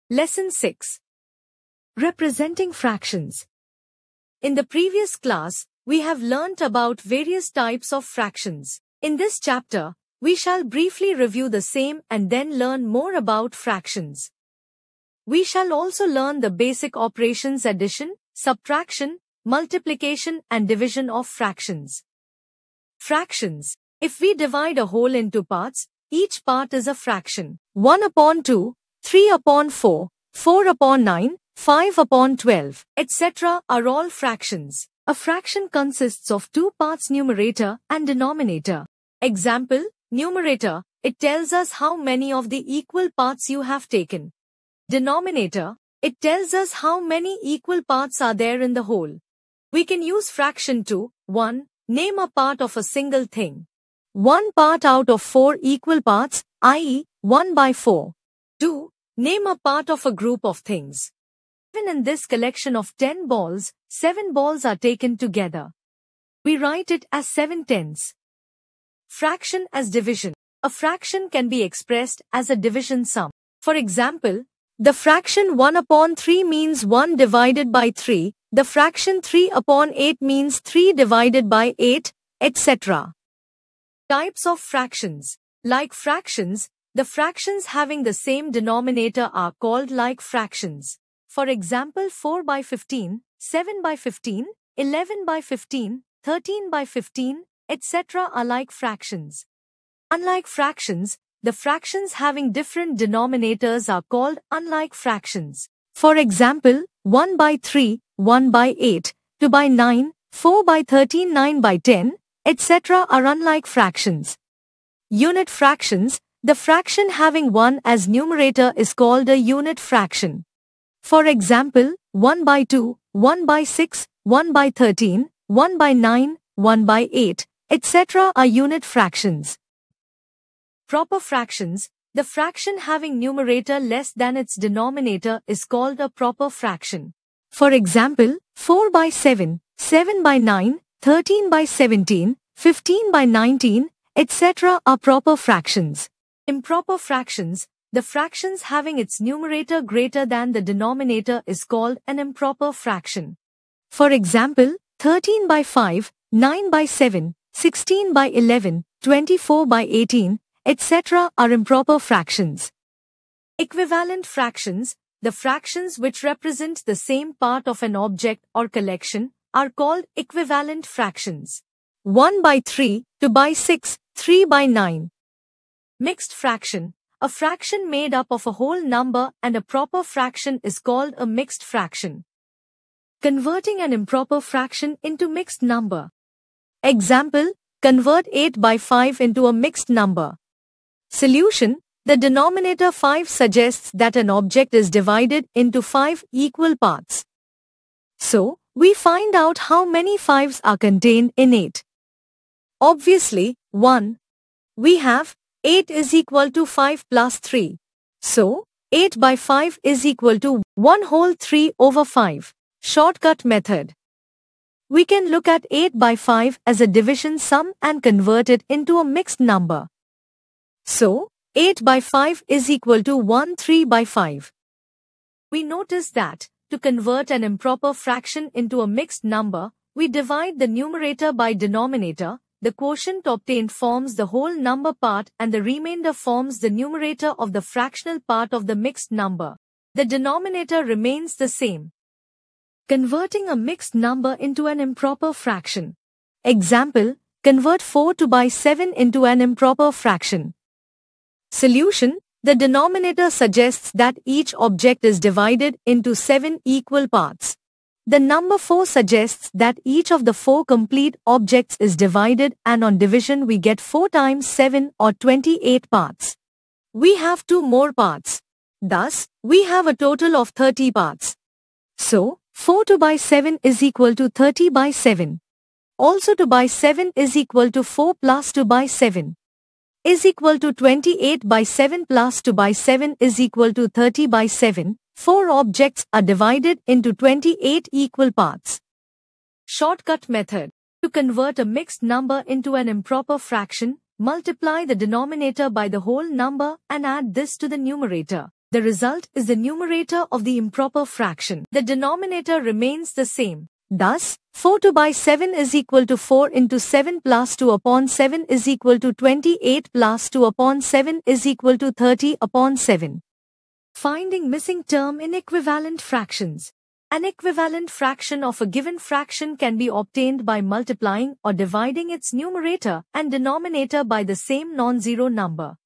Lesson 6. Representing fractions. In the previous class, we have learnt about various types of fractions. In this chapter, we shall briefly review the same and then learn more about fractions. We shall also learn the basic operations addition, subtraction, multiplication and division of fractions. Fractions. If we divide a whole into parts, each part is a fraction. 1/2, 3/4, 4/9, 5/12, etc. are all fractions. A fraction consists of two parts, numerator and denominator. Example, numerator, it tells us how many of the equal parts you have taken. Denominator, it tells us how many equal parts are there in the whole. We can use fraction to 1. Name a part of a single thing. 1 part out of 4 equal parts, i.e., 1/4. 2. Name a part of a group of things. Even in this collection of 10 balls, 7 balls are taken together. We write it as 7/10. Fraction as division. A fraction can be expressed as a division sum. For example, the fraction 1/3 means 1 divided by 3, the fraction 3/8 means 3 divided by 8, etc. Types of fractions. Like fractions, the fractions having the same denominator are called like fractions. For example, 4/15, 7/15, 11/15, 13/15, etc. are like fractions. Unlike fractions, the fractions having different denominators are called unlike fractions. For example, 1/3, 1/8, 2/9, 4/13, 9/10, etc. are unlike fractions. Unit fractions. The fraction having 1 as numerator is called a unit fraction. For example, 1/2, 1/6, 1/13, 1/9, 1/8, etc. are unit fractions. Proper fractions. The fraction having numerator less than its denominator is called a proper fraction. For example, 4/7, 7/9, 13/17, 15/19, etc. are proper fractions. Improper fractions. The fractions having its numerator greater than the denominator is called an improper fraction. For example, 13/5, 9/7, 16/11, 24/18, etc. are improper fractions. Equivalent fractions. The fractions which represent the same part of an object or collection are called equivalent fractions. 1/3, 2/6, 3/9. Mixed fraction. A fraction made up of a whole number and a proper fraction is called a mixed fraction. Converting an improper fraction into mixed number. Example, convert 8/5 into a mixed number. Solution. The denominator 5 suggests that an object is divided into 5 equal parts. So, we find out how many 5s are contained in 8. Obviously, 1. We have 8 is equal to 5 plus 3. So, 8/5 is equal to 1/3/5. Shortcut method. We can look at 8/5 as a division sum and convert it into a mixed number. So, 8/5 is equal to 1/3/5. We notice that, to convert an improper fraction into a mixed number, we divide the numerator by denominator. The quotient obtained forms the whole number part and the remainder forms the numerator of the fractional part of the mixed number. The denominator remains the same. Converting a mixed number into an improper fraction. Example, convert 4/7 into an improper fraction. Solution. The denominator suggests that each object is divided into 7 equal parts. The number 4 suggests that each of the 4 complete objects is divided, and on division we get 4 times 7 or 28 parts. We have 2 more parts. Thus, we have a total of 30 parts. So, 4/7 is equal to 30/7. Also 2/7 is equal to 4 plus 2/7 is equal to 28/7 plus 2/7 is equal to 30/7. 4 objects are divided into 28 equal parts. Shortcut method. To convert a mixed number into an improper fraction, multiply the denominator by the whole number and add this to the numerator. The result is the numerator of the improper fraction. The denominator remains the same. Thus, 4 2 by 7 is equal to 4 into 7 plus 2 upon 7 is equal to 28 plus 2 upon 7 is equal to 30 upon 7. Finding missing term in equivalent fractions. An equivalent fraction of a given fraction can be obtained by multiplying or dividing its numerator and denominator by the same non-zero number.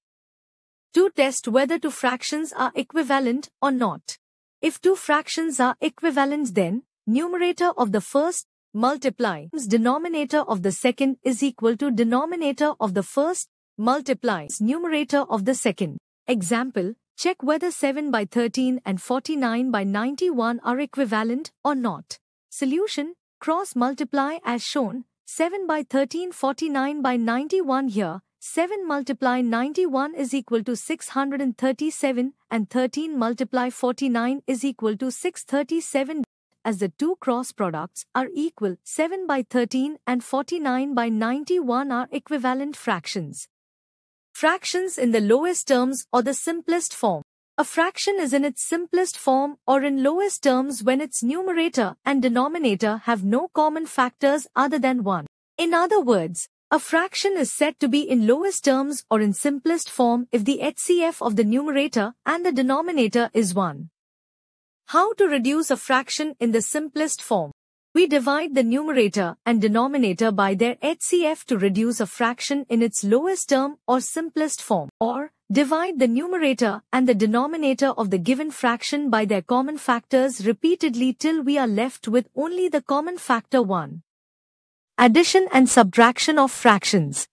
To test whether two fractions are equivalent or not. If two fractions are equivalent, then numerator of the first multiplies denominator of the second is equal to denominator of the first multiplies numerator of the second. Example, check whether 7 by 13 and 49 by 91 are equivalent or not. Solution, cross multiply as shown, 7 by 13 49 by 91 here. 7 multiply 91 is equal to 637 and 13 multiply 49 is equal to 637. As the two cross products are equal, 7 by 13 and 49 by 91 are equivalent fractions. Fractions in the lowest terms or the simplest form. A fraction is in its simplest form or in lowest terms when its numerator and denominator have no common factors other than 1. In other words, a fraction is said to be in lowest terms or in simplest form if the HCF of the numerator and the denominator is 1. How to reduce a fraction in the simplest form? We divide the numerator and denominator by their HCF to reduce a fraction in its lowest term or simplest form, or divide the numerator and the denominator of the given fraction by their common factors repeatedly till we are left with only the common factor 1. Addition and subtraction of fractions.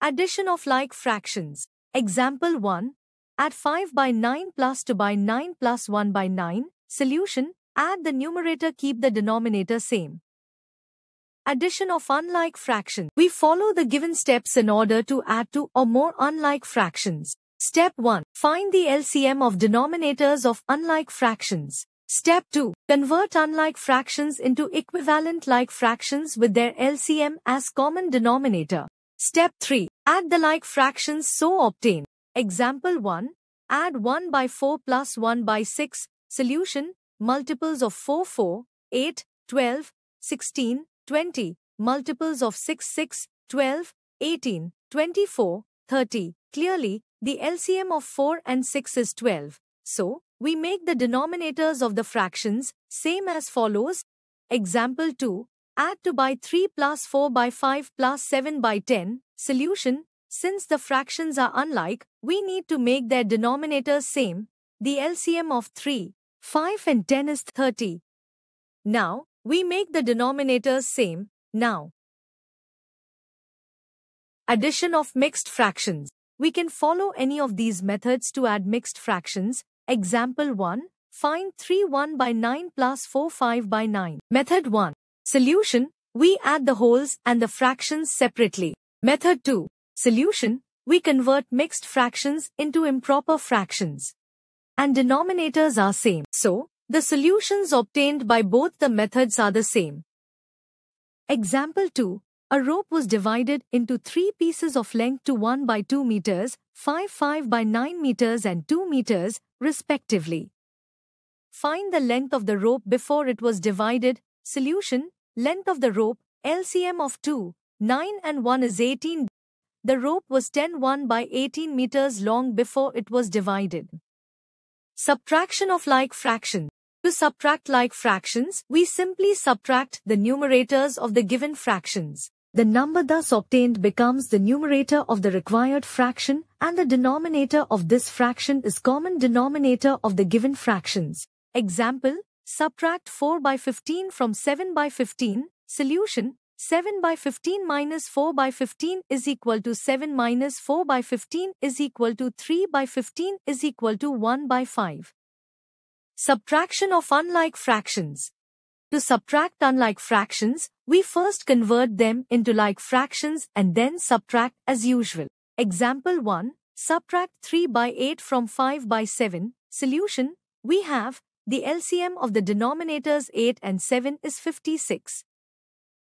Addition of like fractions. Example 1. Add 5 by 9 plus 2 by 9 plus 1 by 9. Solution. Add the numerator, keep the denominator same. Addition of unlike fractions. We follow the given steps in order to add two or more unlike fractions. Step 1. Find the LCM of denominators of unlike fractions. Step 2. Convert unlike fractions into equivalent like fractions with their LCM as common denominator. Step 3. Add the like fractions so obtained. Example 1. Add 1 by 4 plus 1 by 6. Solution. Multiples of 4 4, 8, 12, 16, 20. Multiples of 6 6, 12, 18, 24, 30. Clearly, the LCM of 4 and 6 is 12. So, we make the denominators of the fractions same as follows. Example 2. Add 2 by 3 plus 4 by 5 plus 7 by 10. Solution. Since the fractions are unlike, we need to make their denominators same. The LCM of 3, 5 and 10 is 30. Now, we make the denominators same. Now, addition of mixed fractions. We can follow any of these methods to add mixed fractions. Example 1. Find 3 1 by 9 plus 4 5 by 9. Method 1. Solution. We add the wholes and the fractions separately. Method 2. Solution. We convert mixed fractions into improper fractions. And denominators are same. So, the solutions obtained by both the methods are the same. Example 2. A rope was divided into 3 pieces of length to 1 by 2 meters, 5 5 by 9 meters and 2 meters, respectively. Find the length of the rope before it was divided. Solution. Length of the rope, LCM of 2, 9 and 1 is 18. The rope was 10 1 by 18 meters long before it was divided. Subtraction of like fractions. To subtract like fractions, we simply subtract the numerators of the given fractions. The number thus obtained becomes the numerator of the required fraction, and the denominator of this fraction is common denominator of the given fractions. Example, subtract 4 by 15 from 7 by 15. Solution, 7 by 15 minus 4 by 15 is equal to 7 minus 4 by 15 is equal to 3 by 15 is equal to 1 by 5. Subtraction of unlike fractions. To subtract unlike fractions, we first convert them into like fractions and then subtract as usual. Example 1. Subtract 3 by 8 from 5 by 7. Solution. We have the LCM of the denominators 8 and 7 is 56.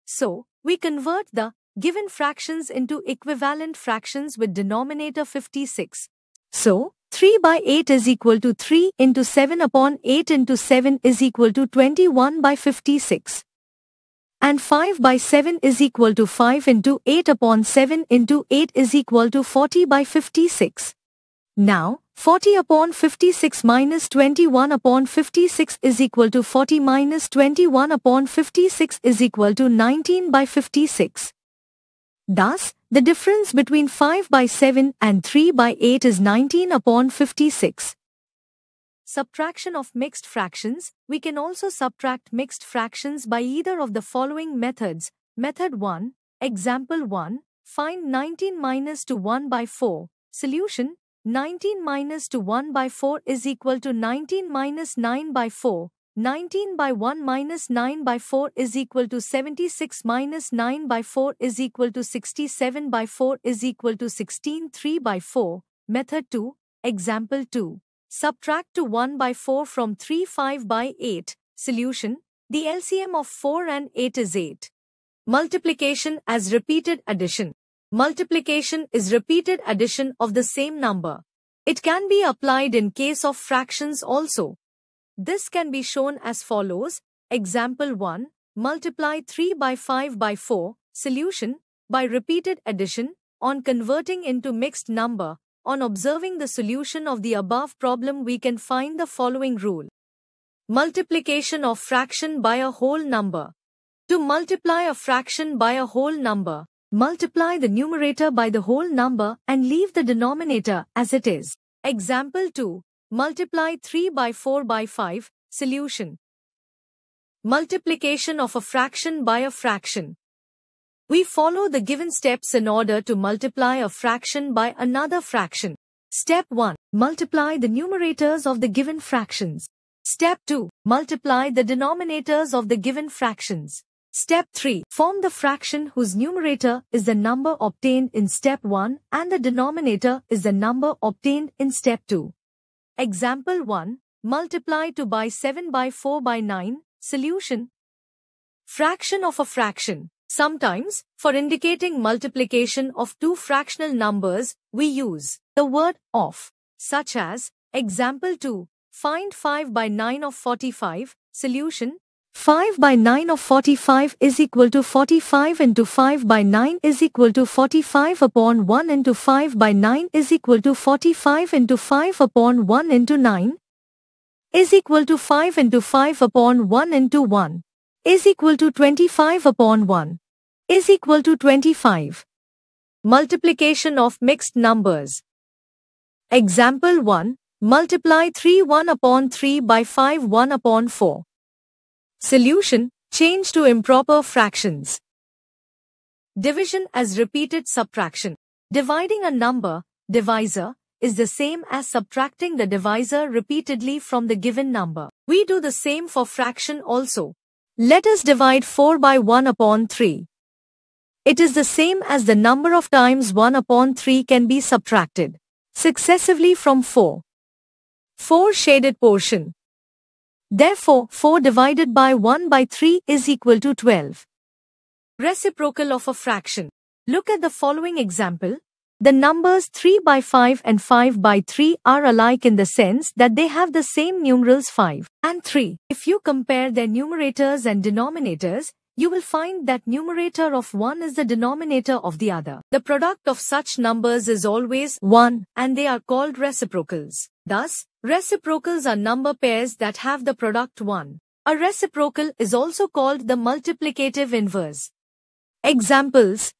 So, we convert the given fractions into equivalent fractions with denominator 56. So, 3 by 8 is equal to 3 into 7 upon 8 into 7 is equal to 21 by 56. And 5 by 7 is equal to 5 into 8 upon 7 into 8 is equal to 40 by 56. Now, 40 upon 56 minus 21 upon 56 is equal to 40 minus 21 upon 56 is equal to 19 by 56. Thus, the difference between 5 by 7 and 3 by 8 is 19 upon 56. Subtraction of mixed fractions. We can also subtract mixed fractions by either of the following methods. Method 1. Example 1. Find 19 minus to 1 by 4. Solution. 19 minus to 1 by 4 is equal to 19 minus 9 by 4. 19 by 1 minus 9 by 4 is equal to 76 minus 9 by 4 is equal to 67 by 4 is equal to 16. 3 by 4. Method 2. Example 2. Subtract to 1 by 4 from 3. 5 by 8. Solution. The LCM of 4 and 8 is 8. Multiplication as repeated addition. Multiplication is repeated addition of the same number. It can be applied in case of fractions also. This can be shown as follows. Example 1. Multiply 3 by 5 by 4. Solution. By repeated addition, on converting into mixed number, on observing the solution of the above problem, we can find the following rule. Multiplication of fraction by a whole number. To multiply a fraction by a whole number, multiply the numerator by the whole number and leave the denominator as it is. Example 2. Multiply 3 by 4 by 5. Solution. Multiplication of a fraction by a fraction. We follow the given steps in order to multiply a fraction by another fraction. Step 1. Multiply the numerators of the given fractions. Step 2. Multiply the denominators of the given fractions. Step 3. Form the fraction whose numerator is the number obtained in step 1 and the denominator is the number obtained in step 2. Example 1. Multiply 2 by 7 by 4 by 9. Solution. Fraction of a fraction. Sometimes, for indicating multiplication of two fractional numbers, we use the word of, such as, example 2. Find 5 by 9 of 45. Solution. 5 by 9 of 45 is equal to 45 into 5 by 9 is equal to 45 upon 1 into 5 by 9 is equal to 45 into 5 upon 1 into 9 is equal to 5 into 5 upon 1 into 1 is equal to 25 upon 1 is equal to 25. Multiplication of mixed numbers. Example 1. Multiply 3 1 upon 3 by 5 1 upon 4. Solution. Change to improper fractions. Division as repeated subtraction. Dividing a number, divisor, is the same as subtracting the divisor repeatedly from the given number. We do the same for fraction also. Let us divide 4 by 1 upon 3. It is the same as the number of times 1 upon 3 can be subtracted successively from 4. 4 shaded portion. Therefore, 4 divided by 1 by 3 is equal to 12. Reciprocal of a fraction. Look at the following example. The numbers 3 by 5 and 5 by 3 are alike in the sense that they have the same numerals 5 and 3. If you compare their numerators and denominators, you will find that numerator of one is the denominator of the other. The product of such numbers is always 1, and they are called reciprocals. Thus, reciprocals are number pairs that have the product 1. A reciprocal is also called the multiplicative inverse. Examples.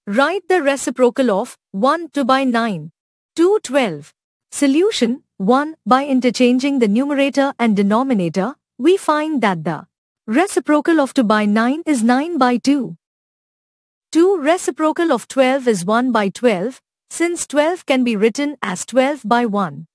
Write the reciprocal of 1 2 by 9. 2 12. Solution. 1. By interchanging the numerator and denominator, we find that the reciprocal of 2 by 9 is 9 by 2. 2. Reciprocal of 12 is 1 by 12, since 12 can be written as 12 by 1.